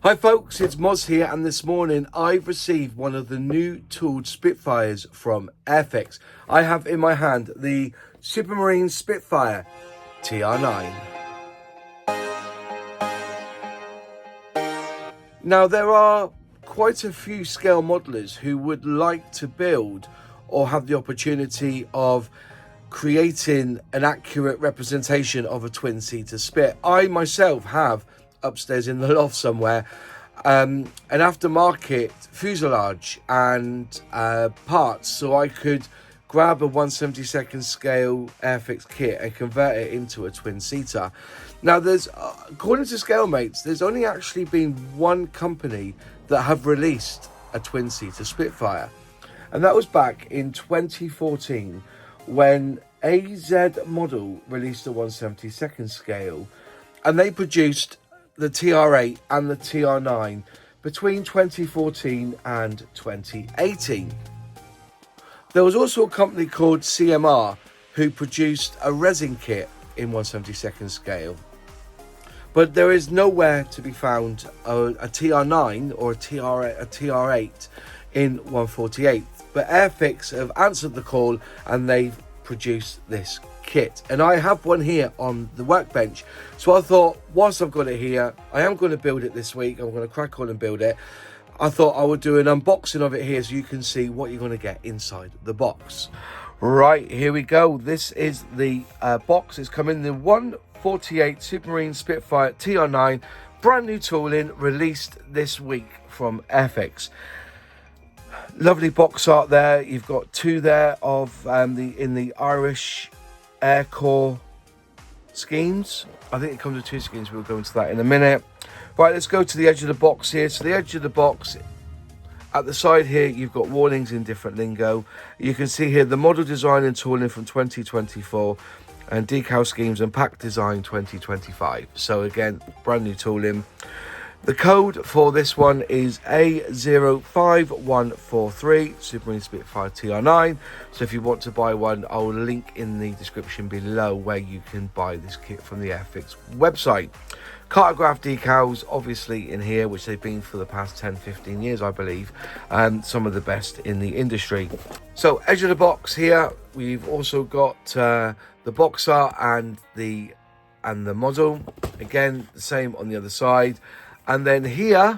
Hi folks, it's Moz here, and this morning I've received one of the new tooled Spitfires from Airfix. I have in my hand the Supermarine Spitfire TR9. Now there are quite a few scale modelers who would like to build or have the opportunity of creating an accurate representation of a twin-seater Spit. I myself have upstairs in the loft somewhere an aftermarket fuselage and parts, so I could grab a 1/72 scale Airfix kit and convert it into a twin-seater. Now there's according to ScaleMates, there's only actually been one company that have released a twin-seater Spitfire, and that was back in 2014 when AZ Model released a 1/72 scale, and they produced the TR8 and the TR9 between 2014 and 2018. There was also a company called CMR who produced a resin kit in 1/72 scale, but there is nowhere to be found a TR9 or a TR8 in 1/48. But Airfix have answered the call and they've produced this kit, and I have one here on the workbench. So I thought, whilst I've got it here, I am going to build it this week. I'm going to crack on and build it. I thought I would do an unboxing of it here so you can see what you're going to get inside the box. Right, here we go. This is the box. It's come in the 1/48 Supermarine Spitfire TR9, brand new tooling, released this week from Airfix. Lovely box art there. You've got two there of in the Irish Air Corps schemes. I think it comes with two schemes. We'll go into that in a minute. Right, let's go to the edge of the box here. So the edge of the box, at the side here, you've got warnings in different lingo. You can see here the model design and tooling from 2024 and decal schemes and pack design 2025. So again, brand new tooling. The code for this one is A05143, Supermarine Spitfire TR9. So if you want to buy one, I'll link in the description below where you can buy this kit from the Airfix website. Cartograph decals, obviously, in here, which they've been for the past 10-15 years, I believe, and some of the best in the industry. So edge of the box here, we've also got the box art and the model. Again, the same on the other side. And then here,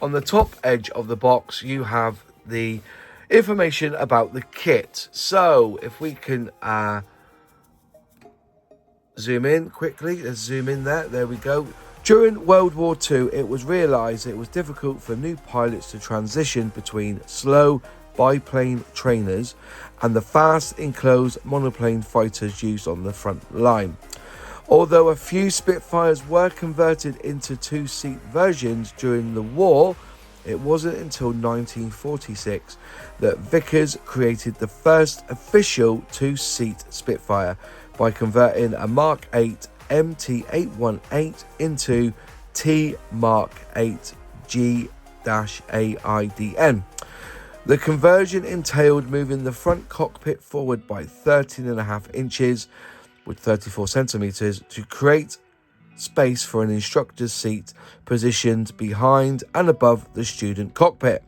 on the top edge of the box, you have the information about the kit. So if we can zoom in quickly, let's zoom in there we go. During World War II, it was realised it was difficult for new pilots to transition between slow biplane trainers and the fast enclosed monoplane fighters used on the front line. Although a few Spitfires were converted into two-seat versions during the war, it wasn't until 1946 that Vickers created the first official two-seat Spitfire by converting a Mark 8 MT818 into T Mark 8 G-AIDN. The conversion entailed moving the front cockpit forward by 13.5 inches with 34 centimeters to create space for an instructor's seat positioned behind and above the student cockpit.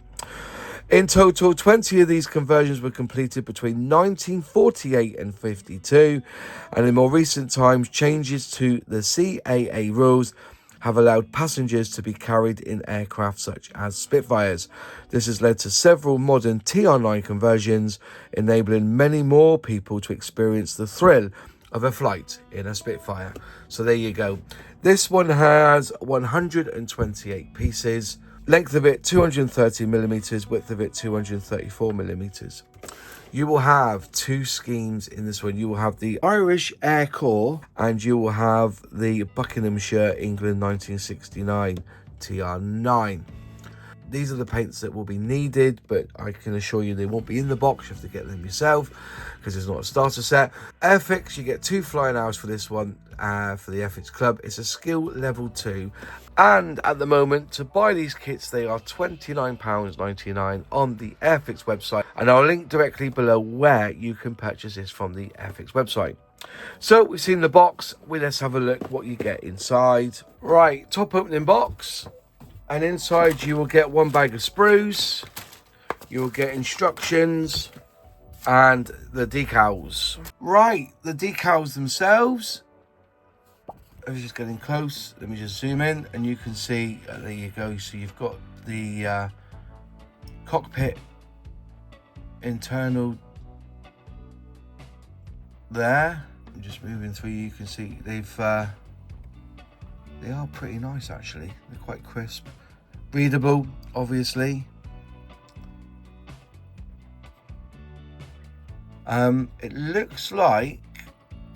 In total, 20 of these conversions were completed between 1948 and 52, and in more recent times, changes to the CAA rules have allowed passengers to be carried in aircraft such as Spitfires. This has led to several modern TR9 conversions, enabling many more people to experience the thrill of a flight in a Spitfire. So there you go. This one has 128 pieces. Length of it 230 millimeters, width of it 234 millimeters. You will have two schemes in this one. You will have the Irish Air Corps and you will have the Buckinghamshire England 1969 TR9. These are the paints that will be needed, but I can assure you they won't be in the box. You have to get them yourself because it's not a starter set. Airfix, you get 2 flying hours for this one for the Airfix Club. It's a skill level 2. And at the moment, to buy these kits, they are £29.99 on the Airfix website. And I'll link directly below where you can purchase this from the Airfix website. So we've seen the box. Let's have a look what you get inside. Right, top opening box. And inside you will get one bag of sprues. You will get instructions and the decals. Right, the decals themselves. I was just getting close. Let me just zoom in and you can see, there you go. So you've got the cockpit internal there. I'm just moving through, you can see they are pretty nice actually. They're quite crisp. Breathable, obviously. It looks like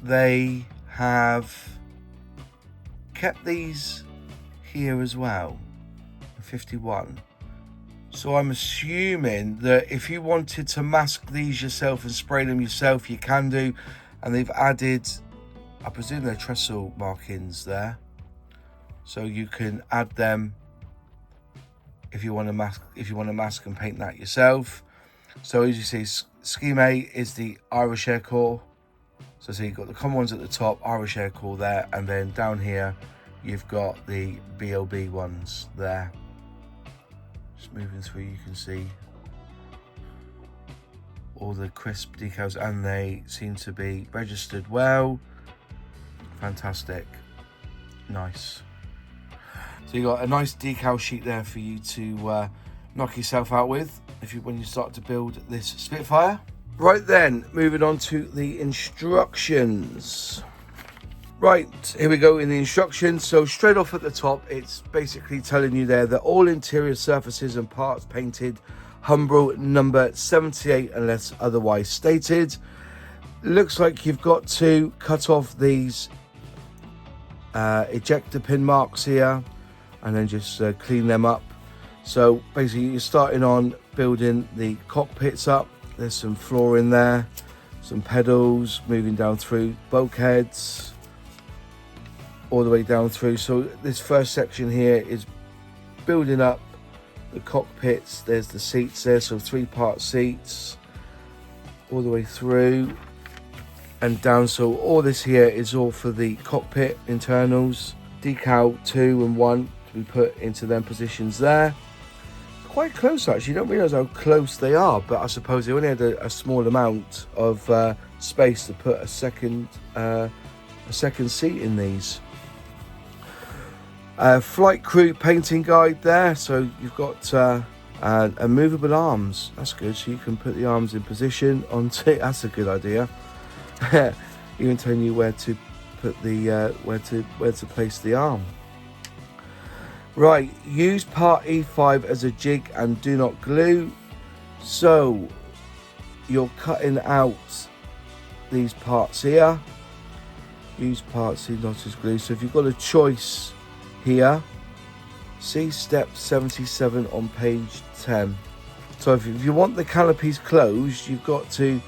they have kept these here as well, 51. So I'm assuming that if you wanted to mask these yourself and spray them yourself, you can do. And they've added, I presume they're trestle markings there. So you can add them if you want to mask and paint that yourself. So as you see, scheme A is the Irish Air Corps. So you've got the common ones at the top, Irish Air Corps there, and then down here you've got the BLB ones there. Just moving through, you can see all the crisp decals, and they seem to be registered well. Fantastic, nice. So you got a nice decal sheet there for you to knock yourself out with when you start to build this Spitfire. Right then, moving on to the instructions. Right, here we go in the instructions. So straight off at the top, it's basically telling you there that all interior surfaces and parts painted Humbrol number 78 unless otherwise stated. Looks like you've got to cut off these ejector pin marks here and then just clean them up. So basically you're starting on building the cockpits up. There's some flooring there, some pedals, moving down through bulkheads, all the way down through. So this first section here is building up the cockpits. There's the seats there, so 3-part seats all the way through and down. So all this here is all for the cockpit internals. Decal 2 and 1 to be put into them positions there. Quite close actually. You don't realise how close they are, but I suppose they only had a small amount of space to put a second seat in these. Flight crew painting guide there. So you've got movable arms. That's good. So you can put the arms in position onto. That's a good idea. Even telling you where to put the where to place the arm. Right, use part E5 as a jig and do not glue. So you're cutting out these parts here. Use part C not as glue. So if you've got a choice here, see step 77 on page 10. So if you want the canopies closed, you've got to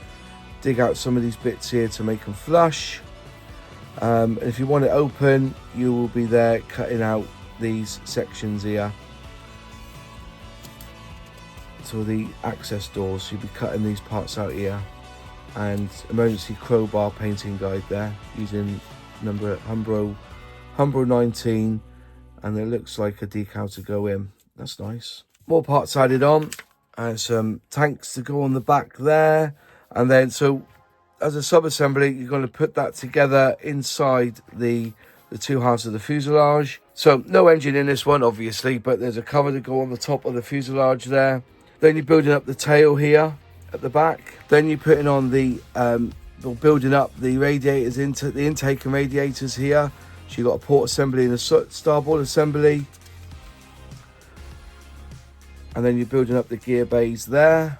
dig out some of these bits here to make them flush. And if you want it open, you will be there cutting out these sections here. So the access doors, you'll be cutting these parts out here. And emergency crowbar painting guide there using number Humbrol 19, and it looks like a decal to go in. That's nice. More parts added on, and some tanks to go on the back there. And then so as a sub-assembly, you're going to put that together inside the two halves of the fuselage. So no engine in this one obviously, but there's a cover to go on the top of the fuselage there. Then you're building up the tail here at the back. Then you're putting on the building up the radiators into the intake and radiators here. So you've got a port assembly and a starboard assembly. And then you're building up the gear bays there.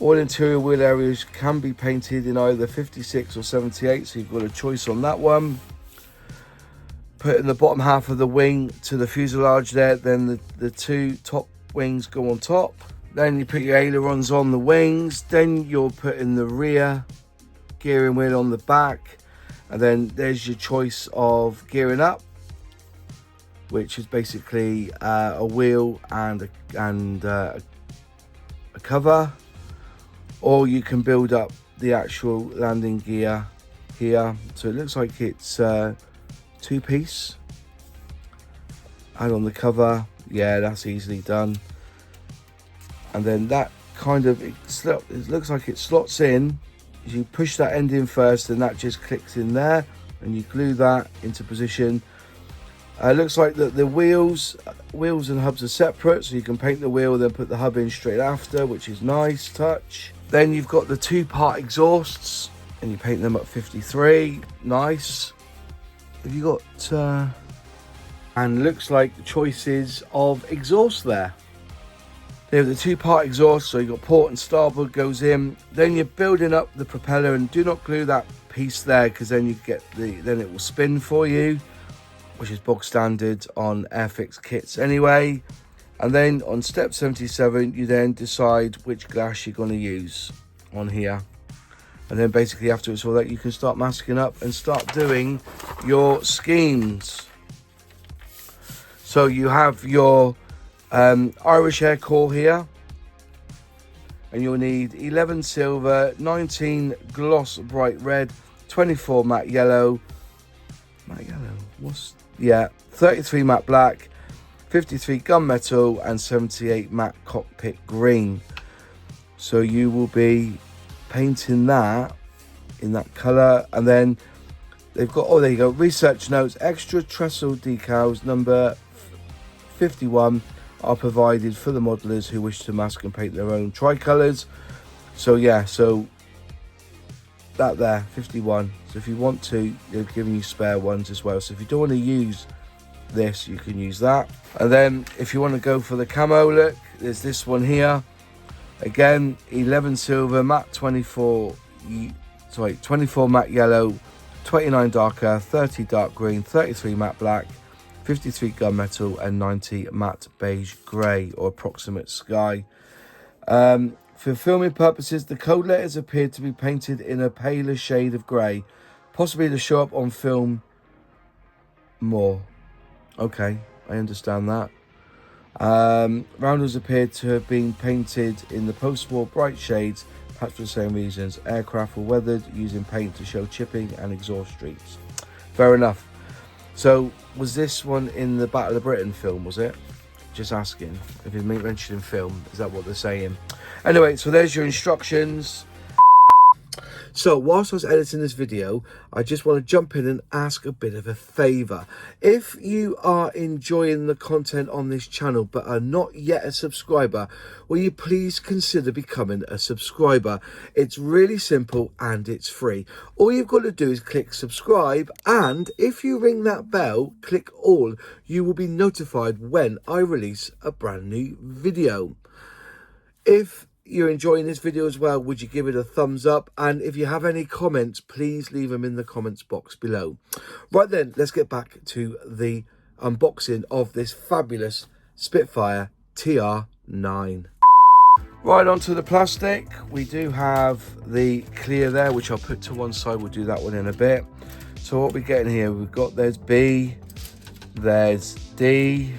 All interior wheel areas can be painted in either 56 or 78, so you've got a choice on that one. Putting the bottom half of the wing to the fuselage there, then the two top wings go on top. Then you put your ailerons on the wings, then you're putting the rear gearing wheel on the back, and then there's your choice of gearing up, which is basically a wheel and a cover, or you can build up the actual landing gear here. So it looks like it's two-piece. And on the cover, yeah, that's easily done. And then that kind of, it looks like it slots in. You push that end in first, and that just clicks in there, and you glue that into position. Looks like that the wheels and hubs are separate, so you can paint the wheel, then put the hub in straight after, which is nice touch. Then you've got the two-part exhausts, and you paint them at 53. Nice. Have you got and looks like the choices of exhaust there. They have the two-part exhaust, so you've got port and starboard goes in. Then you're building up the propeller, and do not glue that piece there, because then you get then it will spin for you, which is bog standard on Airfix kits anyway. And then on step 77, you then decide which glass you're going to use on here. And then basically after it's all that, you can start masking up and start doing your schemes. So you have your Irish air core here, and you'll need 11 silver, 19 gloss bright red, 24 matte yellow, 33 matte black, 53 gunmetal, and 78 matte cockpit green. So you will be painting that in that color. And then they've got, oh, there you go, research notes, extra trestle decals number 51 are provided for the modelers who wish to mask and paint their own tricolors. So yeah, so that there, 51. So if you want to, they're giving you spare ones as well. So if you don't want to use this, you can use that. And then if you want to go for the camo look, there's this one here. Again, 11 silver, matte 24 matte yellow, 29 darker, 30 dark green, 33 matte black, 53 gunmetal, and 90 matte beige grey or approximate sky. For filming purposes, the code letters appear to be painted in a paler shade of grey, possibly to show up on film more. Okay, I understand that. Roundels appear to have been painted in the post-war bright shades, perhaps for the same reasons. Aircraft were weathered using paint to show chipping and exhaust streaks. Fair enough. So was this one in the Battle of Britain film, was it? Just asking if it's mentioned in film. Is that what they're saying? Anyway, so there's your instructions. So whilst I was editing this video, I just want to jump in and ask a bit of a favour. If you are enjoying the content on this channel but are not yet a subscriber, will you please consider becoming a subscriber? It's really simple and it's free. All you've got to do is click subscribe, and if you ring that bell, click all. You will be notified when I release a brand new video. If you're enjoying this video as well, would you give it a thumbs up? And if you have any comments, please leave them in the comments box below. Right then, let's get back to the unboxing of this fabulous Spitfire TR9. Right, onto the plastic. We do have the clear there, which I'll put to one side. We'll do that one in a bit. So what we're getting here, we've got, there's B, there's D,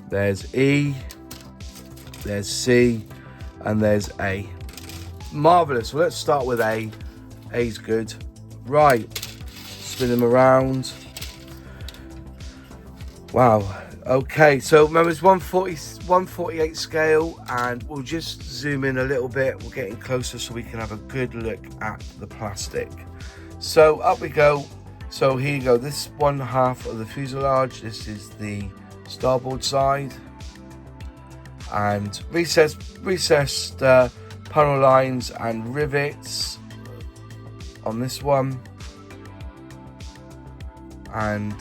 there's E, there's C, and there's A. Marvellous. Well, let's start with A. A's good. Right. Spin them around. Wow. Okay, so remember it's 148 scale, and we'll just zoom in a little bit. We're getting closer so we can have a good look at the plastic. So up we go. So here you go. This one half of the fuselage. This is the starboard side. And recessed panel lines and rivets on this one, and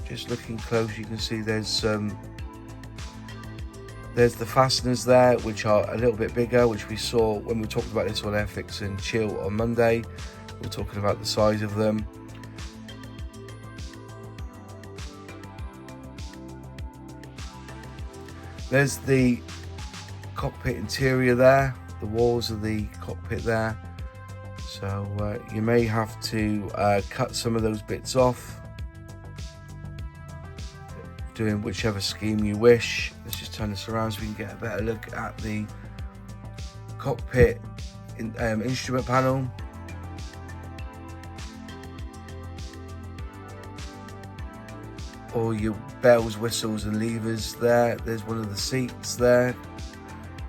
just looking close, you can see there's the fasteners there, which are a little bit bigger, which we saw when we talked about this on Airfix and Chill on Monday. We're talking about the size of them. There's the cockpit interior there, the walls of the cockpit there. So you may have to cut some of those bits off, doing whichever scheme you wish. Let's just turn this around so we can get a better look at the cockpit instrument panel. All your bells, whistles and levers there. There's one of the seats there.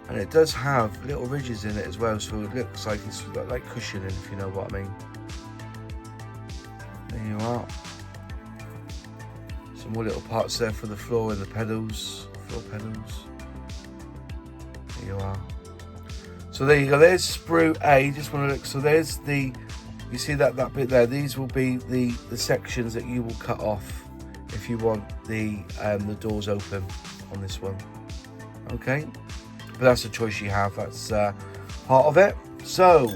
And it does have little ridges in it as well, so it looks like it's like cushioning, if you know what I mean. There you are. Some more little parts there for the floor and the pedals, floor pedals. There you are. So there you go, there's Sprue A, just want to look, so there's the, you see that bit there, these will be the sections that you will cut off if you want the doors open on this one. Okay, but that's a choice you have, that's part of it. So,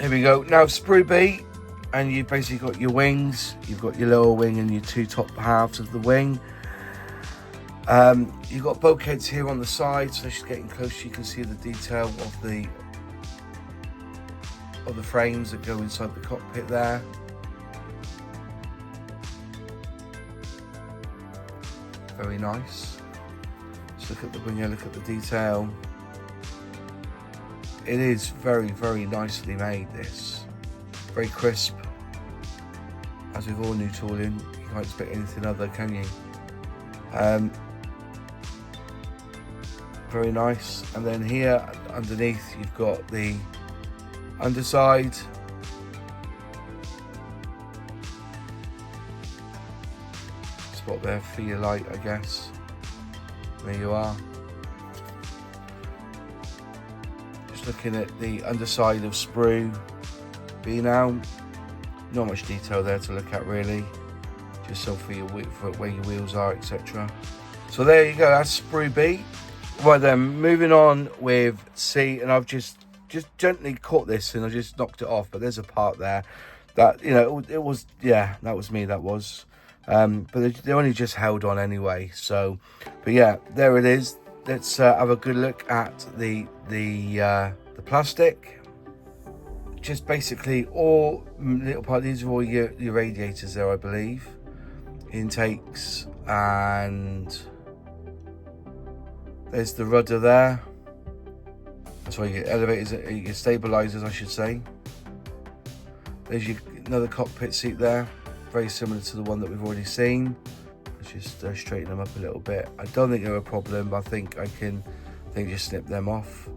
here we go, now Sprue B, and you've basically got your wings, you've got your lower wing and your two top halves of the wing. You've got bulkheads here on the side, so just getting close you can see the detail of the frames that go inside the cockpit there. Very nice. Just look at the wing, look at the detail. It is very, very nicely made, this. Very crisp. As with all new tooling, you can't expect anything other, can you? Very nice. And then here underneath you've got the underside. Spot there for your light, I guess. There you are. Just looking at the underside of Sprue B now. Not much detail there to look at really. Just so for where your wheels are, etc. So there you go, that's Sprue B. Right then, moving on with C, and I've just gently caught this and I just knocked it off, but there's a part there that, you know, it was, yeah, that was me, that was. But they only just held on anyway, so, but yeah, there it is. Let's have a good look at the plastic. Just basically all little part, these are all your radiators there, I believe. Intakes, and there's the rudder there. That's why you get elevators, your stabilizers, I should say. There's another cockpit seat there, very similar to the one that we've already seen. Let's just straighten them up a little bit. I don't think they're a problem, but I think I can just snip them off.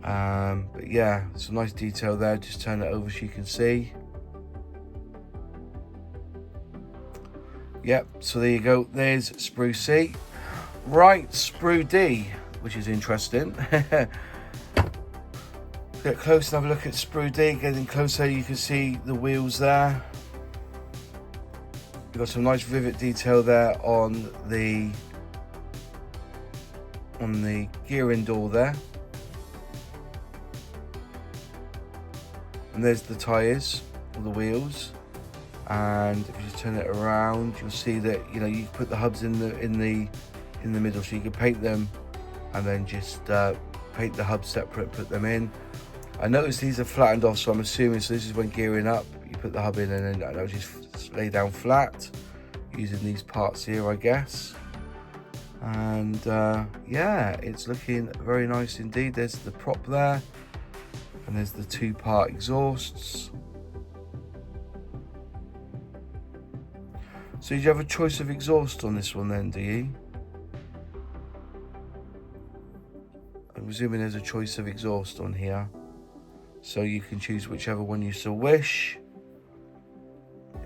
But yeah, some nice detail there. Just turn it over so you can see. Yep, so there you go. There's Sprue C. Right, Sprue D, which is interesting. Get close and have a look at Sprue D. Getting closer, you can see the wheels there. You've got some nice rivet detail there on the gearing door there. And there's the tyres, or the wheels. And if you just turn it around, you'll see that, you know, you put the hubs in the middle, so you can paint them and then just paint the hubs separate, put them in. I noticed these are flattened off, so I'm assuming, so this is when gearing up, you put the hub in and then I'll just lay down flat using these parts here, I guess. And yeah, it's looking very nice indeed. There's the prop there, and there's the two-part exhausts. So you have a choice of exhaust on this one then, do you? I'm assuming there's a choice of exhaust on here, so you can choose whichever one you so wish.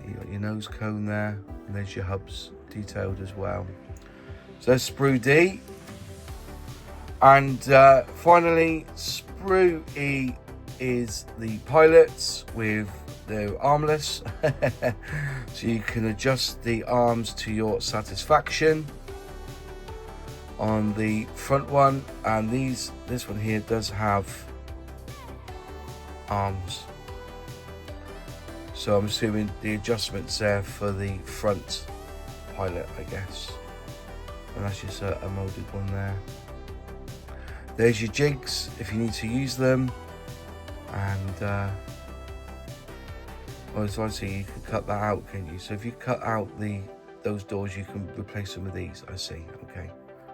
You got your nose cone there, and there's your hubs detailed as well. So that's Sprue D. And finally, Sprue E is the pilots with the armless. So you can adjust the arms to your satisfaction on the front one, and this one here does have arms. So I'm assuming the adjustments there for the front pilot, I guess. And that's just a molded one there. There's your jigs if you need to use them. And well, as I see, you can cut that out, can you? So if you cut out those doors, you can replace them with these. I see. Okay,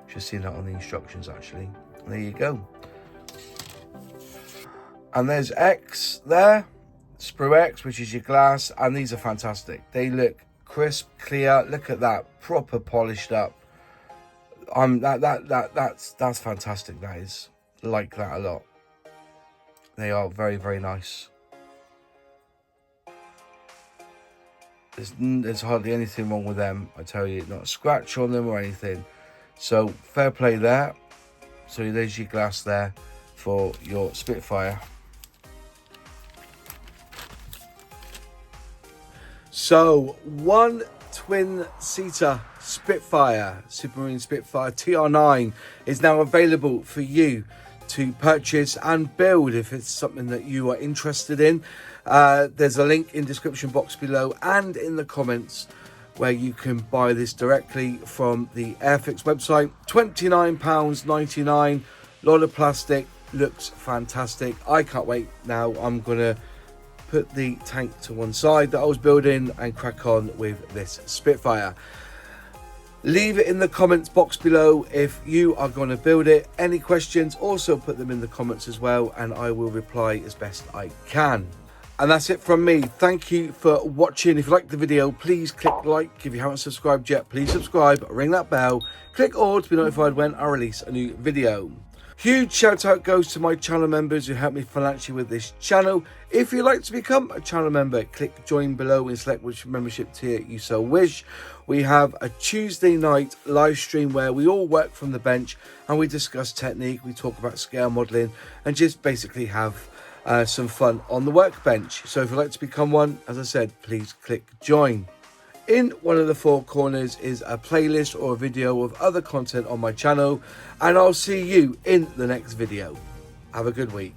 just seen that on the instructions actually. There you go. And there's X there, Sprue X, which is your glass, and these are fantastic. They look crisp, clear. Look at that, proper polished up. That's fantastic. That is, like that a lot. They are very, very nice. There's hardly anything wrong with them, I tell you. Not a scratch on them or anything. So fair play there. So there's your glass there for your Spitfire. So one twin-seater Spitfire, Supermarine Spitfire TR9, is now available for you to purchase and build if it's something that you are interested in. There's a link in the description box below and in the comments where you can buy this directly from the Airfix website. £29.99, lot of plastic, looks fantastic. I can't wait now. I'm gonna put the tank to one side that I was building and crack on with this Spitfire. Leave it in the comments box below if you are going to build it. Any questions, also put them in the comments as well, and I will reply as best I can. And that's it from me. Thank you for watching. If you liked the video, please click like. If you haven't subscribed yet, please subscribe, ring that bell, click all to be notified when I release a new video. Huge shout out goes to my channel members who help me financially with this channel. If you'd like to become a channel member, click join below and select which membership tier you so wish. We have a Tuesday night live stream where we all work from the bench and we discuss technique, we talk about scale modelling and just basically have some fun on the workbench. So if you'd like to become one, as I said, please click join. In one of the four corners is a playlist or a video of other content on my channel, and I'll see you in the next video. Have a good week.